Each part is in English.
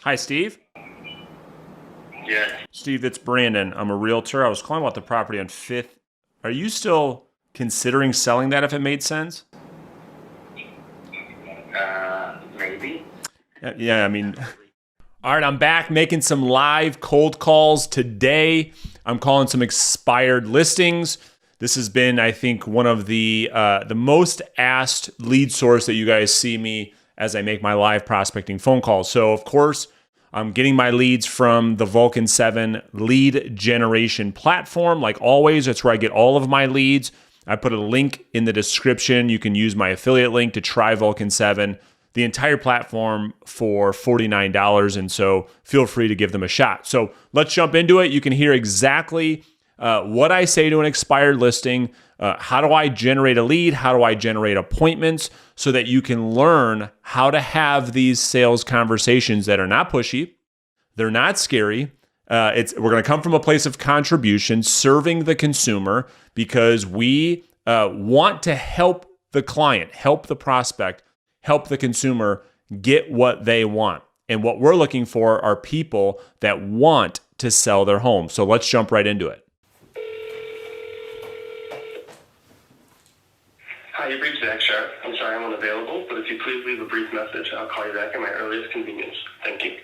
Hi, Steve. Yes. Steve, it's Brandon. I'm a realtor. I was calling about the property on Fifth. Are you still considering selling that if it made sense? Maybe. Yeah, I mean, all right, I'm back making some live cold calls today. I'm calling some expired listings. This has been, I think, one of the most asked lead source that you guys see me as I make my live prospecting phone calls. So, of course, I'm getting my leads from the Vulcan 7 lead generation platform. Like always, that's where I get all of my leads. I put a link in the description. You can use my affiliate link to try Vulcan 7, the entire platform for $49. And so feel free to give them a shot. So let's jump into it. You can hear exactly what I say to an expired listing. How do I generate a lead? How do I generate appointments so that you can learn how to have these sales conversations that are not pushy, they're not scary. We're going to come from a place of contribution, serving the consumer, because we want to help the client, help the prospect, help the consumer get what they want. And what we're looking for are people that want to sell their home. So let's jump right into it. Hi, you've reached Zach Sharp. I'm sorry I'm unavailable, but if you please leave a brief message, I'll call you back at my earliest convenience. Thank you.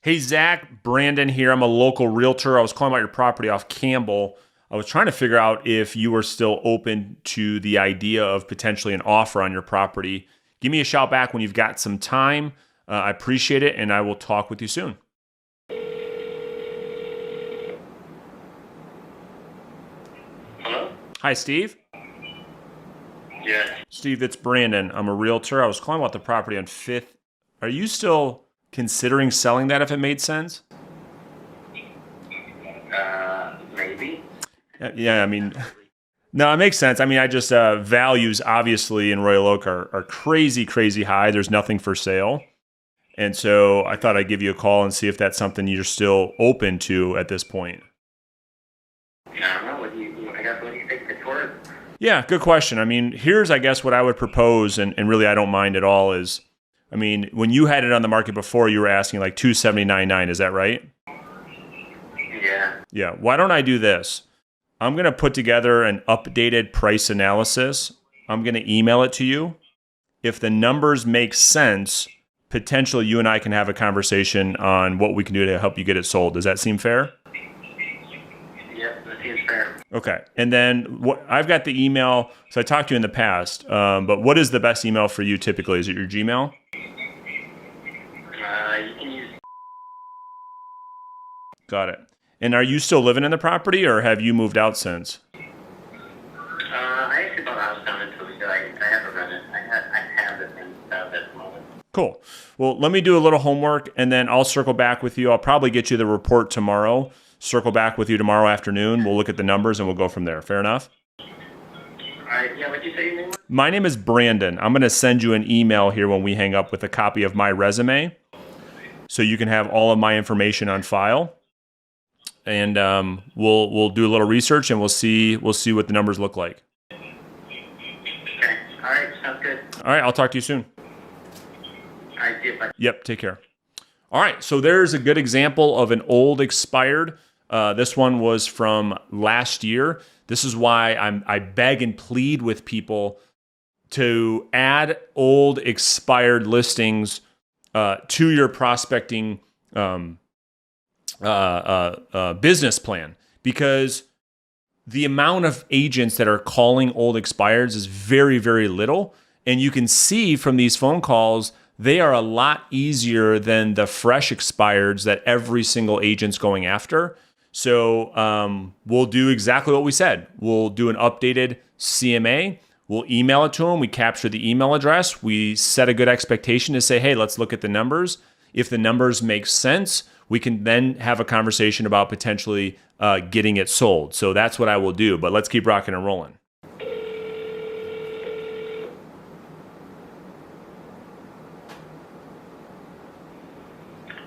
Hey, Zach, Brandon here. I'm a local realtor. I was calling about your property off Campbell. I was trying to figure out if you were still open to the idea of potentially an offer on your property. Give me a shout back when you've got some time. I appreciate it, and I will talk with you soon. Hello? Hi, Steve. Yes. Steve, it's Brandon. I'm a realtor. I was calling about the property on Fifth. Are you still considering selling that if it made sense? Maybe. Yeah, I mean, no, it makes sense. I mean, I just, values obviously in Royal Oak are crazy, crazy high. There's nothing for sale. And so I thought I'd give you a call and see if that's something you're still open to at this point. I don't know. What do you think it's worth? Yeah, good question. I mean, here's, I guess, what I would propose, and really I don't mind at all, is, I mean, when you had it on the market before, you were asking like $279.9, is that right? Yeah. Yeah. Why don't I do this? I'm going to put together an updated price analysis. I'm going to email it to you. If the numbers make sense, potentially you and I can have a conversation on what we can do to help you get it sold. Does that seem fair? Yep, that seems fair. Okay. And then I've got the email. So I talked to you in the past, but what is the best email for you typically? Is it your Gmail? You can use... Got it. And are you still living in the property, or have you moved out since? I actually bought a house down in Toledo. I haven't run it. I have it in at the moment. Cool. Well, let me do a little homework, and then I'll circle back with you. I'll probably get you the report tomorrow. Circle back with you tomorrow afternoon. We'll look at the numbers, and we'll go from there. Fair enough? All right. Yeah, what'd you say your name was? My name is Brandon. I'm going to send you an email here when we hang up with a copy of my resume, so you can have all of my information on file. And we'll do a little research, and we'll see what the numbers look like. Okay. All right. Sounds good. All right, I'll talk to you soon. All right. See you. Bye. Yep, take care. All right, so there's a good example of an old expired. This one was from last year. This is why I beg and plead with people to add old expired listings to your prospecting business plan, because the amount of agents that are calling old expireds is very, very little. And you can see from these phone calls, they are a lot easier than the fresh expireds that every single agent's going after. So we'll do exactly what we said. We'll do an updated CMA. We'll email it to them. We capture the email address. We set a good expectation to say, hey, let's look at the numbers. If the numbers make sense, we can then have a conversation about potentially getting it sold. So that's what I will do. But let's keep rocking and rolling.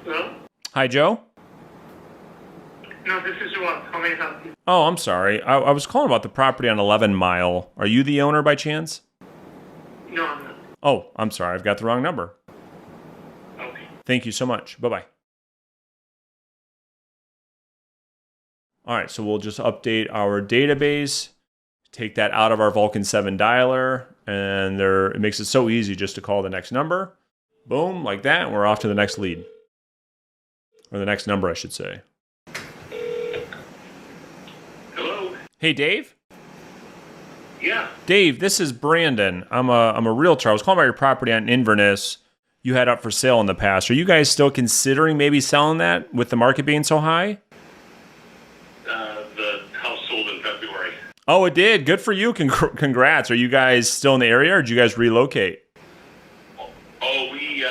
Hello? Hi, Joe. No, this is Joel. How may I help you? Oh, I'm sorry. I was calling about the property on 11 Mile. Are you the owner by chance? No, I'm not. Oh, I'm sorry. I've got the wrong number. Thank you so much. Bye-bye. All right, so we'll just update our database, take that out of our Vulcan 7 dialer, and it makes it so easy just to call the next number. Boom, like that, and we're off to the next lead. Or the next number, I should say. Hello? Hey, Dave? Yeah. Dave, this is Brandon. I'm a realtor. I was calling about your property on Inverness you had up for sale in the past. Are you guys still considering maybe selling that with the market being so high? The house sold in February. Oh, it did. Good for you. Congrats. Are you guys still in the area, or did you guys relocate? Oh, we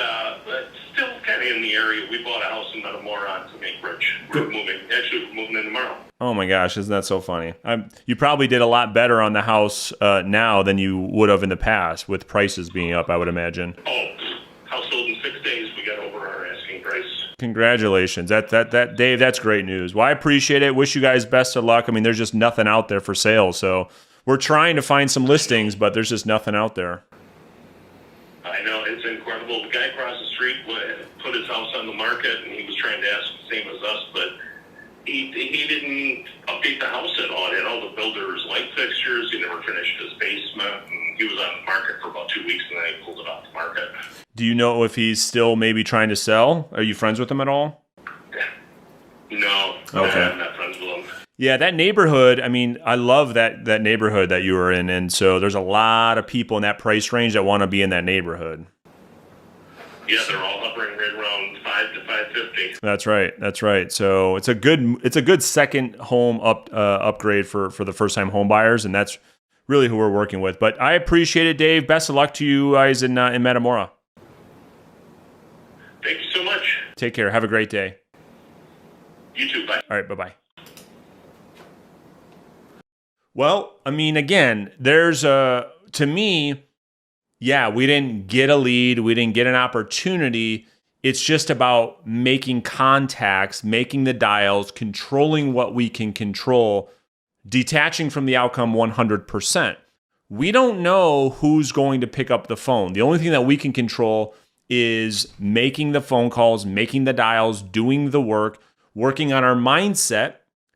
still kind of in the area. We bought a house in Metamora on St. Anchorage. We're moving in tomorrow. Oh my gosh, isn't that so funny? You probably did a lot better on the house now than you would have in the past with prices being up, I would imagine. Oh, house sold in 6 days. We got over our asking price. Congratulations. That Dave, that's great news. Well, I appreciate it. Wish you guys best of luck. I mean, there's just nothing out there for sale. So we're trying to find some listings, but there's just nothing out there. I know, it's incredible. The guy across the street put his house on the market, and he was trying to ask the same as us, but he didn't update the house at all. It had all the builder's light fixtures. He never finished his basement, and he was on the market for about 2 weeks, and then he pulled it off the market. Do you know if he's still maybe trying to sell? Are you friends with him at all? No. Okay. I'm not friends with him. Yeah, that neighborhood, I mean, I love that neighborhood that you were in. And so there's a lot of people in that price range that want to be in that neighborhood. Yeah, they're all hovering right around 5 to 550. That's right. That's right. So it's a good second home upgrade for the first time home buyers, and that's really who we're working with. But I appreciate it, Dave. Best of luck to you guys in Metamora. Thank you so much. Take care. Have a great day. You too. Bye. All right. Bye-bye. Well, I mean, again, to me, yeah, we didn't get a lead. We didn't get an opportunity. It's just about making contacts, making the dials, controlling what we can control, detaching from the outcome 100%. We don't know who's going to pick up the phone. The only thing that we can control is making the phone calls, making the dials, doing the work, working on our mindset,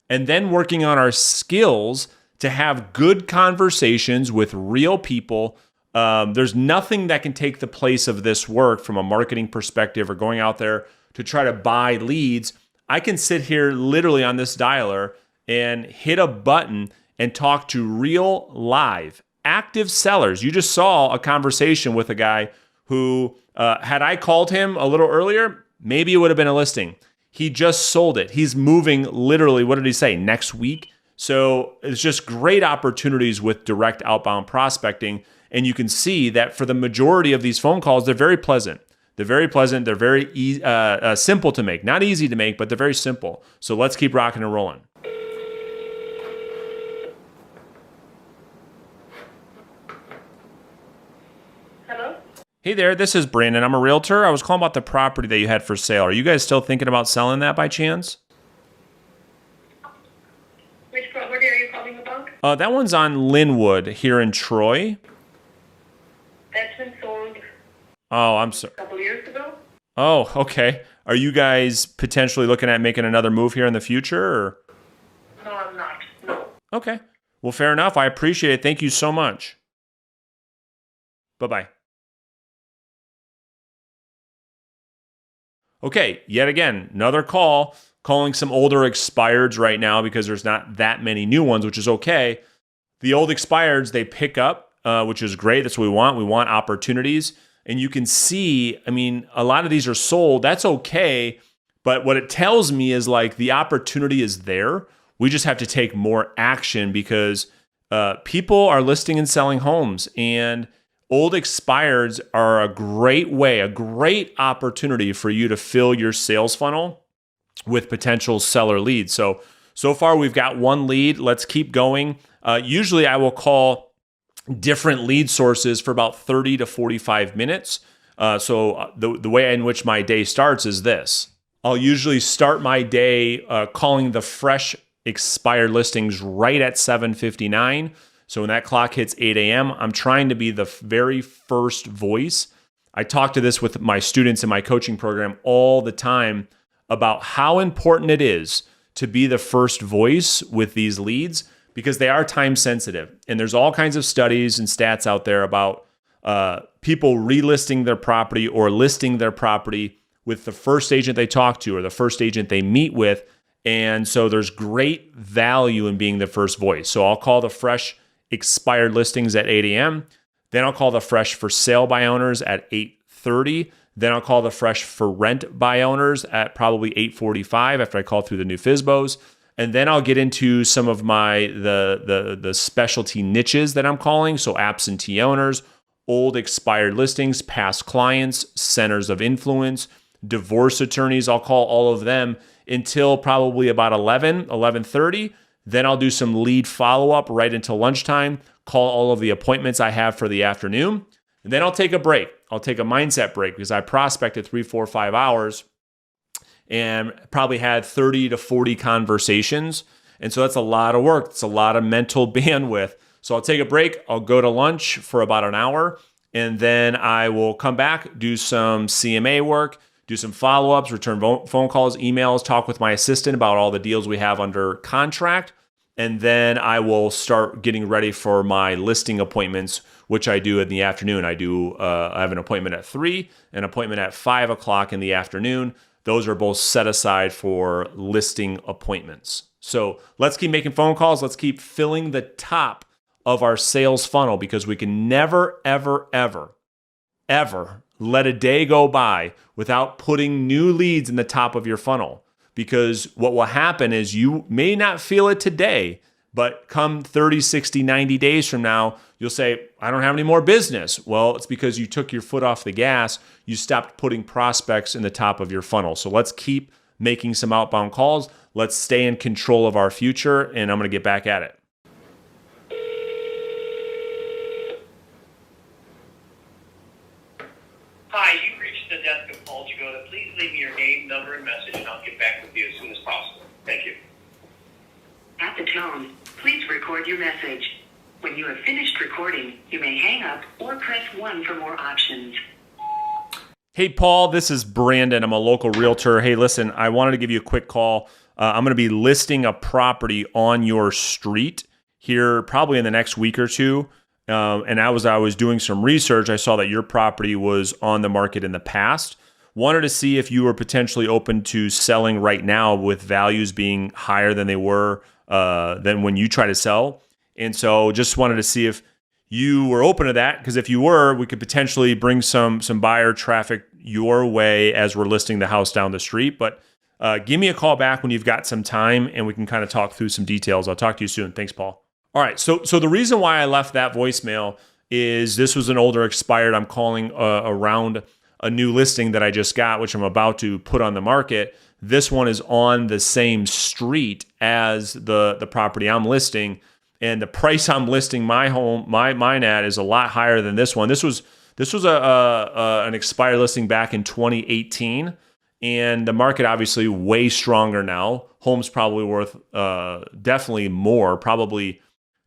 and then working on our skills to have good conversations with real people. There's nothing that can take the place of this work from a marketing perspective or going out there to try to buy leads. I can sit here literally on this dialer and hit a button and talk to real, live, active sellers. You just saw a conversation with a guy who, had I called him a little earlier, maybe it would have been a listing. He just sold it. He's moving literally, what did he say, next week? So it's just great opportunities with direct outbound prospecting. And you can see that for the majority of these phone calls, they're very pleasant. They're very pleasant. They're very simple to make. Not easy to make, but they're very simple. So let's keep rocking and rolling. Hello? Hey there, this is Brandon. I'm a realtor. I was calling about the property that you had for sale. Are you guys still thinking about selling that by chance? Which property are you calling about? That one's on Linwood here in Troy. That's been sold Oh, I'm sorry. a couple years ago. Oh, okay. Are you guys potentially looking at making another move here in the future? Or? No, I'm not. No. Okay. Well, fair enough. I appreciate it. Thank you so much. Bye-bye. Okay, yet again, another call, calling some older expireds right now because there's not that many new ones, which is okay. The old expireds, they pick up, which is great. That's what we want. We want opportunities. And you can see, I mean, a lot of these are sold. That's okay. But what it tells me is like the opportunity is there. We just have to take more action because people are listing and selling homes. And old expireds are a great way, a great opportunity for you to fill your sales funnel with potential seller leads. So far we've got one lead. Let's keep going. Usually I will call different lead sources for about 30 to 45 minutes. So the way in which my day starts is this. I'll usually start my day calling the fresh expired listings right at 7:59. So when that clock hits 8 a.m., I'm trying to be the very first voice. I talk to this with my students in my coaching program all the time about how important it is to be the first voice with these leads because they are time sensitive. And there's all kinds of studies and stats out there about people relisting their property or listing their property with the first agent they talk to or the first agent they meet with. And so there's great value in being the first voice. So I'll call the fresh expired listings at 8 a.m. Then I'll call the fresh for sale by owners at 8:30. Then I'll call the fresh for rent by owners at probably 8:45 after I call through the new FSBOs. And then I'll get into some of my the specialty niches that I'm calling. So absentee owners, old expired listings, past clients, centers of influence, divorce attorneys. I'll call all of them until probably about 11:30. Then I'll do some lead follow-up right until lunchtime, call all of the appointments I have for the afternoon, and then I'll take a break. I'll take a mindset break because I prospected 3, 4, 5 hours and probably had 30 to 40 conversations. And so that's a lot of work. It's a lot of mental bandwidth. So I'll take a break. I'll go to lunch for about an hour, and then I will come back, do some CMA work, do some follow-ups, return phone calls, emails, talk with my assistant about all the deals we have under contract. And then I will start getting ready for my listing appointments, which I do in the afternoon. I have an appointment at 3, an appointment at 5 o'clock in the afternoon. Those are both set aside for listing appointments. So let's keep making phone calls. Let's keep filling the top of our sales funnel because we can never, ever, ever, ever let a day go by without putting new leads in the top of your funnel. Because what will happen is you may not feel it today, but come 30, 60, 90 days from now, you'll say, I don't have any more business. Well, it's because you took your foot off the gas. You stopped putting prospects in the top of your funnel. So let's keep making some outbound calls. Let's stay in control of our future, and I'm going to get back at it. Hi, you've reached the desk of Paul Jagoda. Please leave me your name, number, and message, and I'll get back with you as soon as possible. Thank you. At the tone, please record your message. When you have finished recording, you may hang up or press 1 for more options. Hey, Paul, this is Brandon. I'm a local realtor. Hey, listen, I wanted to give you a quick call. I'm going to be listing a property on your street here probably in the next week or two. And as I was doing some research, I saw that your property was on the market in the past. Wanted to see if you were potentially open to selling right now with values being higher than they were than when you try to sell. And so just wanted to see if you were open to that, because if you were, we could potentially bring some buyer traffic your way as we're listing the house down the street. But give me a call back when you've got some time and we can kind of talk through some details. I'll talk to you soon. Thanks, Paul. All right, so the reason why I left that voicemail is this was an older expired. I'm calling around a new listing that I just got, which I'm about to put on the market. This one is on the same street as the property I'm listing, and the price I'm listing mine at is a lot higher than this one. This was an expired listing back in 2018, and the market obviously way stronger now. Home's probably worth definitely more, probably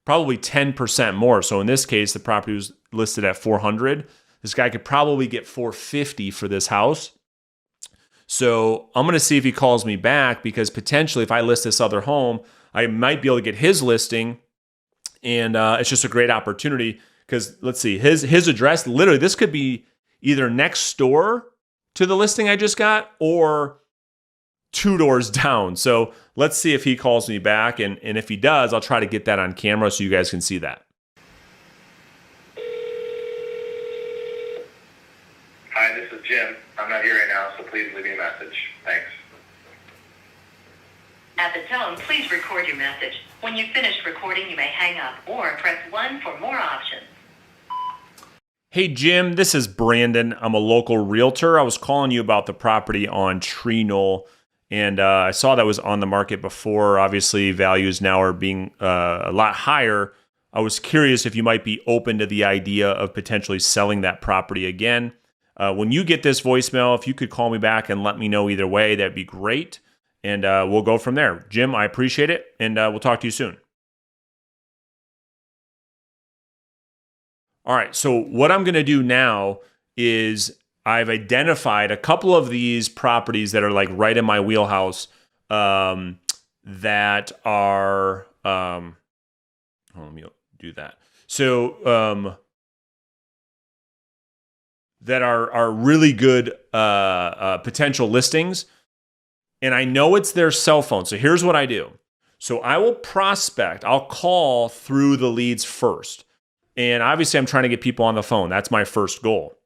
10% more. So in this case, the property was listed at 400. This guy could probably get 450 for this house. So I'm going to see if he calls me back, because potentially if I list this other home, I might be able to get his listing. And it's just a great opportunity because let's see, his address, literally this could be either next door to the listing I just got or 2 doors down. So let's see if he calls me back. And if he does, I'll try to get that on camera so you guys can see that. Hi, this is Jim. I'm not here right now, so please leave me a message. Thanks. At the tone, please record your message. When you've finished recording, you may hang up or press 1 for more options. Hey, Jim, this is Brandon. I'm a local realtor. I was calling you about the property on Tree Knoll, and I saw that was on the market before. Obviously, values now are being a lot higher. I was curious if you might be open to the idea of potentially selling that property again. When you get this voicemail, if you could call me back and let me know either way, that'd be great. And we'll go from there. Jim, I appreciate it, and we'll talk to you soon. All right, so what I'm going to do now is I've identified a couple of these properties that are like right in my wheelhouse that are, let me do that. So, that are really good potential listings. And I know it's their cell phone. So here's what I do. So I will prospect, I'll call through the leads first. And obviously I'm trying to get people on the phone. That's my first goal.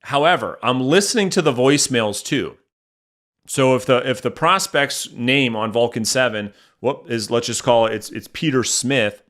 However, I'm listening to the voicemails too. So if the prospect's name on Vulcan 7, let's just call it, it's Peter Smith,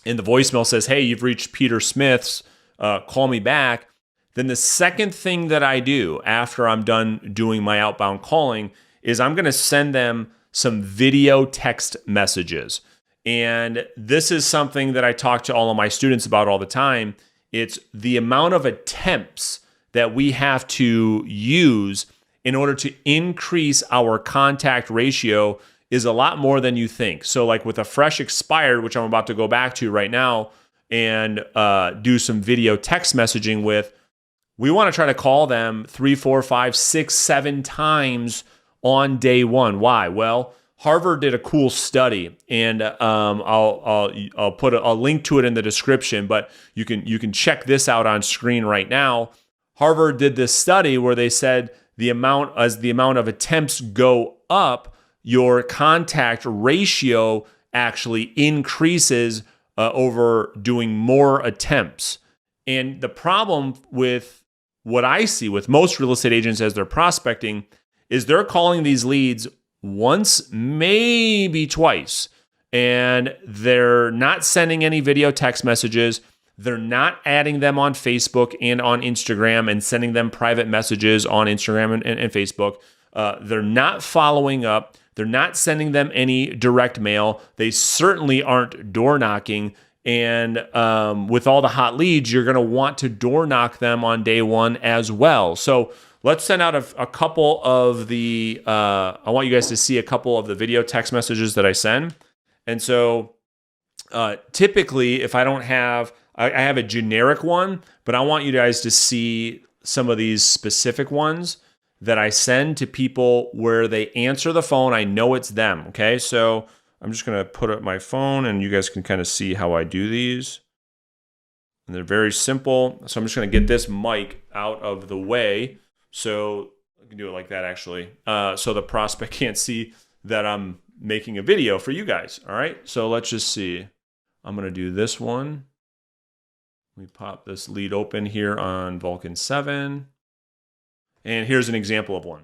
and the voicemail says, hey, you've reached Peter Smith's, call me back. Then the second thing that I do after I'm done doing my outbound calling is I'm going to send them some video text messages. And this is something that I talk to all of my students about all the time. It's the amount of attempts that we have to use in order to increase our contact ratio is a lot more than you think. So like with a fresh expired, which I'm about to go back to right now and do some video text messaging with, we want to try to call them 3, 4, 5, 6, 7 times on day one. Why? Well, Harvard did a cool study, and I'll put a link to it in the description, but you can check this out on screen right now. Harvard did this study where they said the amount of attempts go up, your contact ratio actually increases over doing more attempts. And the problem with what I see with most real estate agents as they're prospecting is they're calling these leads once, maybe twice, and they're not sending any video text messages. They're not adding them on Facebook and on Instagram and sending them private messages on Instagram and Facebook. They're not following up. They're not sending them any direct mail. They certainly aren't door knocking. And with all the hot leads, you're going to want to door knock them on day one as well. So let's send out a couple of the, I want you guys to see a couple of the video text messages that I send. And so typically, if I don't have, I have a generic one, but I want you guys to see some of these specific ones that I send to people where they answer the phone. I know it's them. Okay. So I'm just going to put up my phone and you guys can kind of see how I do these. And they're very simple. So I'm just going to get this mic out of the way. So I can do it like that actually. So the prospect can't see that I'm making a video for you guys. All right. So let's just see. I'm going to do this one. We pop this lead open here on Vulcan 7. And here's an example of one.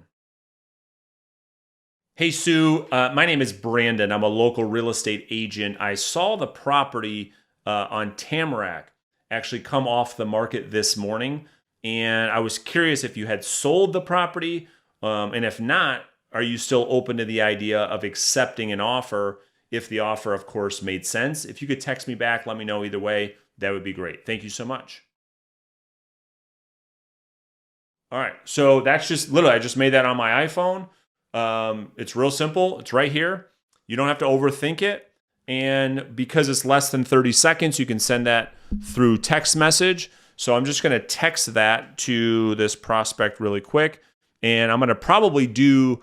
Hey, Sue, my name is Brandon. I'm a local real estate agent. I saw the property on Tamarack actually come off the market this morning, and I was curious if you had sold the property, and if not, are you still open to the idea of accepting an offer if the offer, of course, made sense? If you could text me back, let me know either way. That would be great. Thank you so much. All right, so that's just literally, I just made that on my iPhone. It's real simple. It's right here. You don't have to overthink it. And because it's less than 30 seconds, you can send that through text message. So I'm just going to text that to this prospect really quick. And I'm going to probably do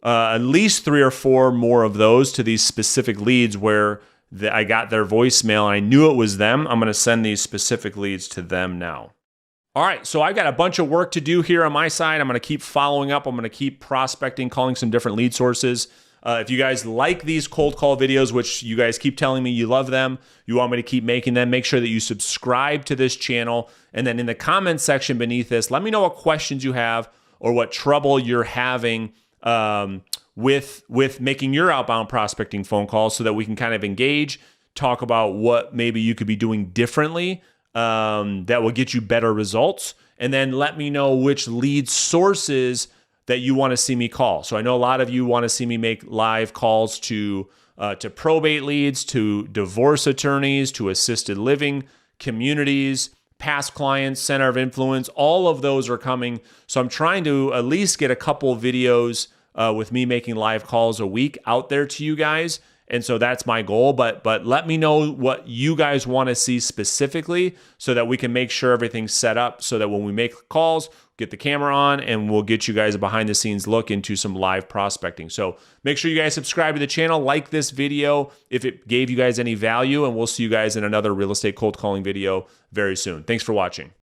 at least 3 or 4 more of those to these specific leads where I got their voicemail and I knew it was them. I'm going to send these specific leads to them now. All right, so I've got a bunch of work to do here on my side. I'm going to keep following up. I'm going to keep prospecting, calling some different lead sources. If you guys like these cold call videos, which you guys keep telling me you love them, you want me to keep making them, make sure that you subscribe to this channel. And then in the comments section beneath this, let me know what questions you have or what trouble you're having with making your outbound prospecting phone calls so that we can kind of engage, talk about what maybe you could be doing differently that will get you better results. And then let me know which lead sources that you want to see me call. So I know a lot of you want to see me make live calls to probate leads, to divorce attorneys, to assisted living communities, past clients, center of influence. All of those are coming. So I'm trying to at least get a couple videos with me making live calls a week out there to you guys. And so that's my goal. But let me know what you guys want to see specifically so that we can make sure everything's set up so that when we make calls, get the camera on, and we'll get you guys a behind the scenes look into some live prospecting. So make sure you guys subscribe to the channel, like this video if it gave you guys any value, and we'll see you guys in another real estate cold calling video very soon. Thanks for watching.